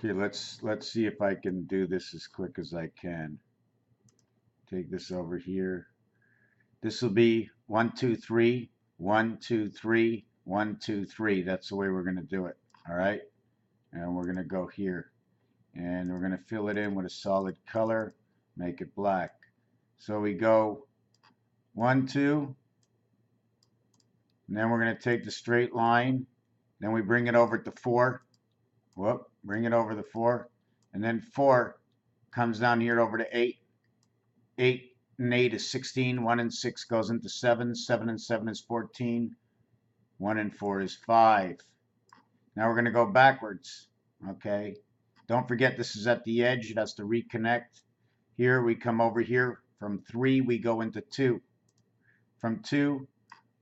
Okay, let's see if I can do this as quick as I can. Take this over here. This will be 1, 2, 3, 1, 2, 3, 1, 2, 3. That's the way we're going to do it. All right. And we're going to go here. And we're going to fill it in with a solid color. Make it black. So we go 1, 2. And then we're going to take the straight line. Then we bring it over to 4. Whoop. Bring it over to 4. And then 4 comes down here over to 8. 8 and 8 is 16. 1 and 6 goes into 7. 7 and 7 is 14. 1 and 4 is 5. Now we're going to go backwards. Okay. Don't forget this is at the edge. It has to reconnect. Here we come over here. From 3 we go into 2. From 2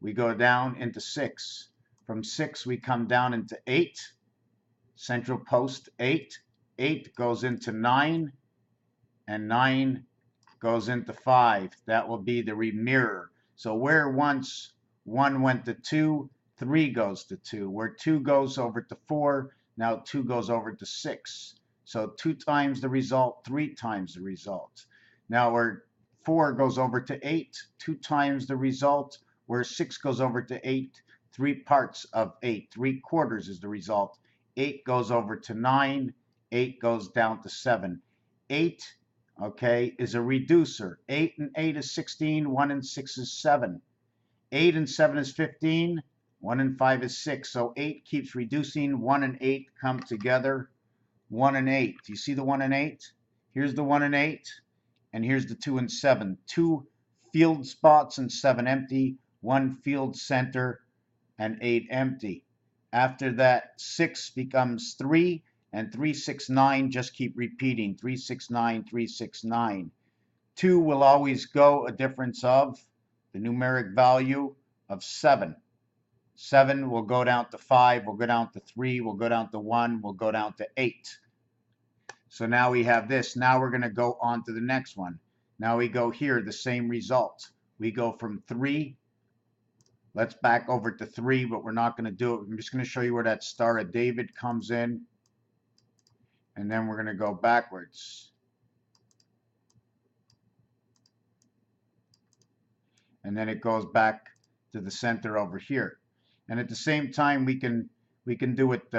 we go down into 6. From 6 we come down into 8. Central post 8. 8 goes into 9. And 9 goes into 5. That will be the mirror. So where once 1 went to 2, 3 goes to 2. Where 2 goes over to 4, now 2 goes over to 6. So 2 times the result, 3 times the result. Now where 4 goes over to 8, 2 times the result. Where 6 goes over to 8, 3 parts of 8, 3/4 is the result. 8 goes over to 9, 8 goes down to 7. 8, okay, is a reducer. 8 and 8 is 16, 1 and 6 is 7. 8 and 7 is 15, 1 and 5 is 6. So 8 keeps reducing, 1 and 8 come together. 1 and 8. Do you see the 1 and 8? Here's the 1 and 8, and here's the 2 and 7. 2 field spots and 7 empty. 1 field center and 8 empty. After that, 6 becomes 3, and 3, 6, 9 just keep repeating. 3, 6, 9, 3, 6, 9. 2 will always go a difference of the numeric value of 7. 7 will go down to 5, will go down to 3, will go down to 1, will go down to 8. So now we have this. Now we're going to go on to the next one. Now we go here, the same result. We go from 3. Let's back over to 3, but we're not going to do it. I'm just going to show you where that Star of David comes in. And then we're going to go backwards. And then it goes back to the center over here. And at the same time, we can do it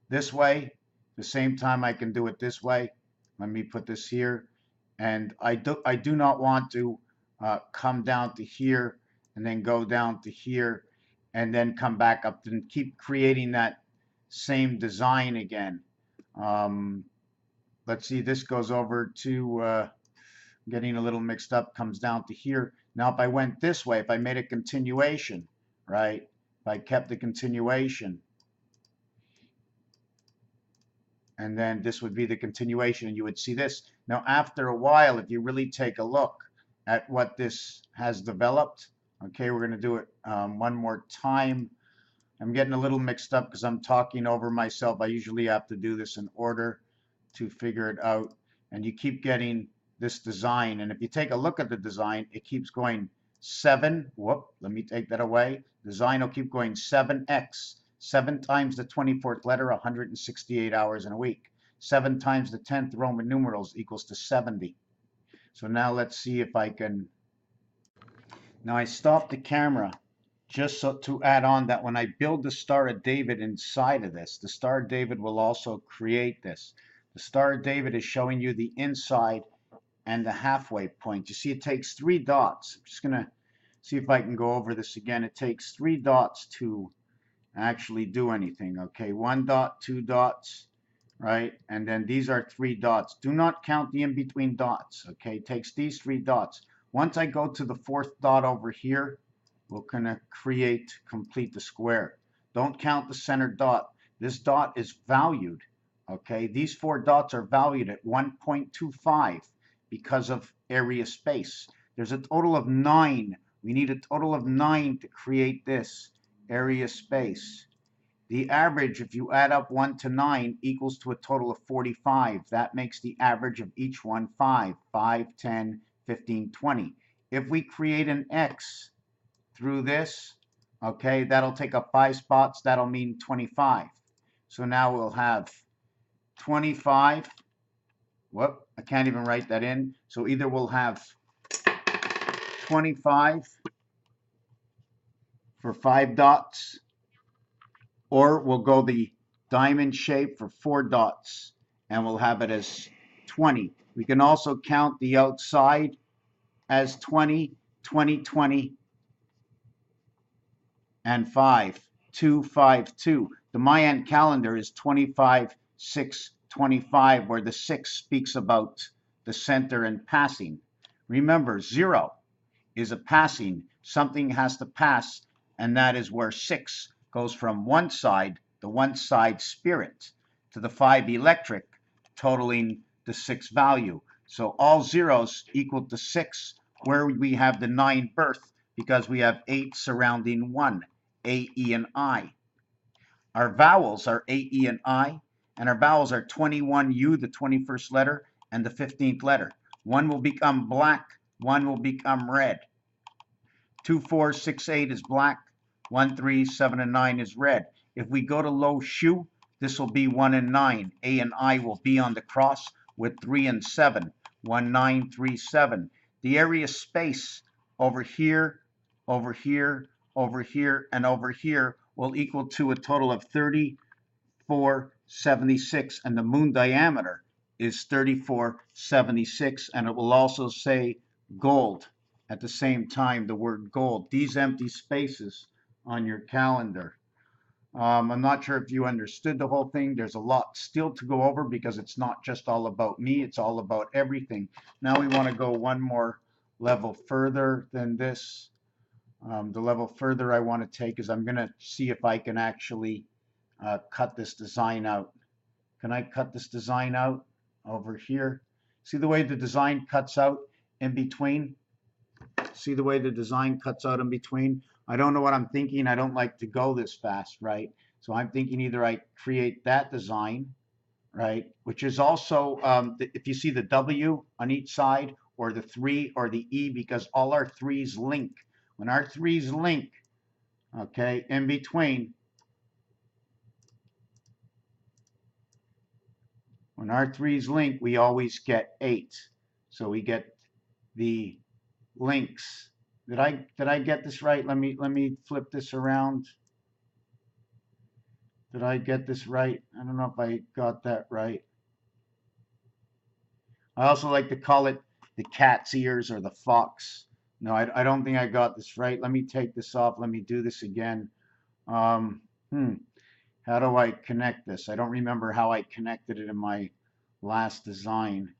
this way. The same time, I can do it this way. Let me put this here. And I do not want to come down to here and then go down to here and then come back up and keep creating that same design again. Let's see, this goes over to getting a little mixed up, comes down to here. Now, if I went this way, if I made a continuation, right? If I kept the continuation, and then this would be the continuation, and you would see this. Now, after a while, if you really take a look at what this has developed, okay, we're going to do it one more time. I'm getting a little mixed up because I'm talking over myself. I usually have to do this in order to figure it out. And you keep getting this design. And if you take a look at the design, it keeps going 7. Whoop, let me take that away. Design will keep going 7x. 7 times the 24th letter, 168 hours in a week. 7 times the 10th Roman numerals equals to 70. So now let's see if I can. Now I stopped the camera just so to add on that when I build the Star of David inside of this, the Star of David will also create this. The Star of David is showing you the inside and the halfway point. You see it takes 3 dots. I'm just going to see if I can go over this again. It takes 3 dots to actually do anything. Okay, 1 dot, 2 dots, right? And then these are 3 dots. Do not count the in-between dots. Okay, it takes these 3 dots. Once I go to the 4th dot over here, we're going to complete the square. Don't count the center dot. This dot is valued. Okay, these 4 dots are valued at 1.25 because of area space. There's a total of 9. We need a total of 9 to create this area space. The average, if you add up 1 to 9, equals to a total of 45. That makes the average of each one 5. 5, 10, 15, 20. If we create an X through this, okay, that'll take up 5 spots. That'll mean 25. So now we'll have 25. Whoop, I can't even write that in. So either we'll have 25 for 5 dots, or we'll go the diamond shape for 4 dots, and we'll have it as 20. We can also count the outside as 20, 20, 20, and 5, 2, 5, 2. The Mayan calendar is 25, 6, 25, where the 6 speaks about the center and passing. Remember, 0 is a passing. Something has to pass, and that is where 6 goes from one side, the one side spirit, to the 5 electric, totaling the 6 value. So all zeros equal to 6, where we have the 9 birth, because we have 8 surrounding 1, A, E, and I. Our vowels are A, E, and I, and our vowels are 21U, the 21st letter, and the 15th letter. One will become black, one will become red. 2, 4, 6, 8 is black, 1, 3, 7, and 9 is red. If we go to low shu, this will be 1 and 9. A and I will be on the cross with 3 and 7. 1, 9, 3, 7. The area space over here, over here, over here, and over here will equal to a total of 3476, and the moon diameter is 3476, and it will also say gold at the same time, the word gold. These empty spaces on your calendar. I'm not sure if you understood the whole thing. There's a lot still to go over because it's not just all about me, it's all about everything. Now we want to go one more level further than this. The level further I want to take is I'm going to see if I can actually cut this design out. Can I cut this design out over here? See the way the design cuts out in between? See the way the design cuts out in between? I don't know what I'm thinking. I don't like to go this fast, right? So I'm thinking either I create that design, right, which is also, if you see the W on each side, or the 3 or the E, because all our 3's link. When our 3's link, okay, in between, when our 3's link, we always get 8. So we get the links. Did I get this right? Let me flip this around. Did I get this right? I don't know if I got that right. I also like to call it the cat's ears or the fox. No, I don't think I got this right. Let me take this off. Let me do this again. How do I connect this? I don't remember how I connected it in my last design.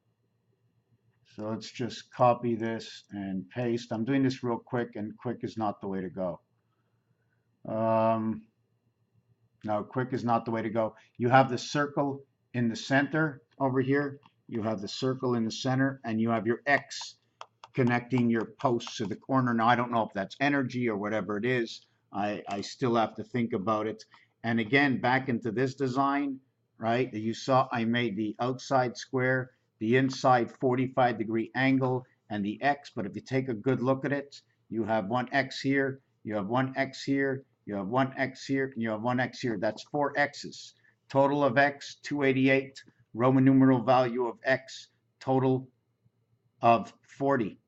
So let's just copy this and paste. I'm doing this real quick, and quick is not the way to go. No, quick is not the way to go. You have the circle in the center over here. You have the circle in the center, and you have your X connecting your posts to the corner. Now, I don't know if that's energy or whatever it is. I still have to think about it. And again, back into this design, right? You saw I made the outside square, the inside 45-degree angle, and the X. But if you take a good look at it, you have one X here, you have one X here, you have one X here, and you have one X here. That's 4 X's. Total of X, 288. Roman numeral value of X, total of 40.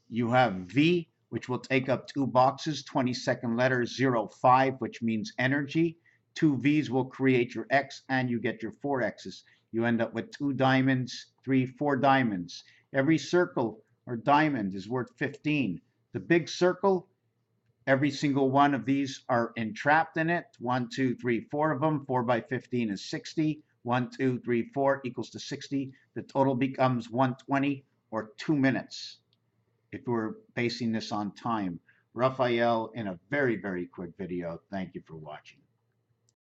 You have V, which will take up 2 boxes, 22nd letter 05, which means energy. 2 V's will create your X, and you get your 4 X's. You end up with 2 diamonds, 3, 4 diamonds. Every circle or diamond is worth 15. The big circle, every single one of these are entrapped in it. 1, 2, 3, 4 of them. 4 by 15 is 60. 1, 2, 3, 4 equals to 60. The total becomes 120, or 2 minutes. If we're basing this on time. Raphael in a very, very quick video. Thank you for watching.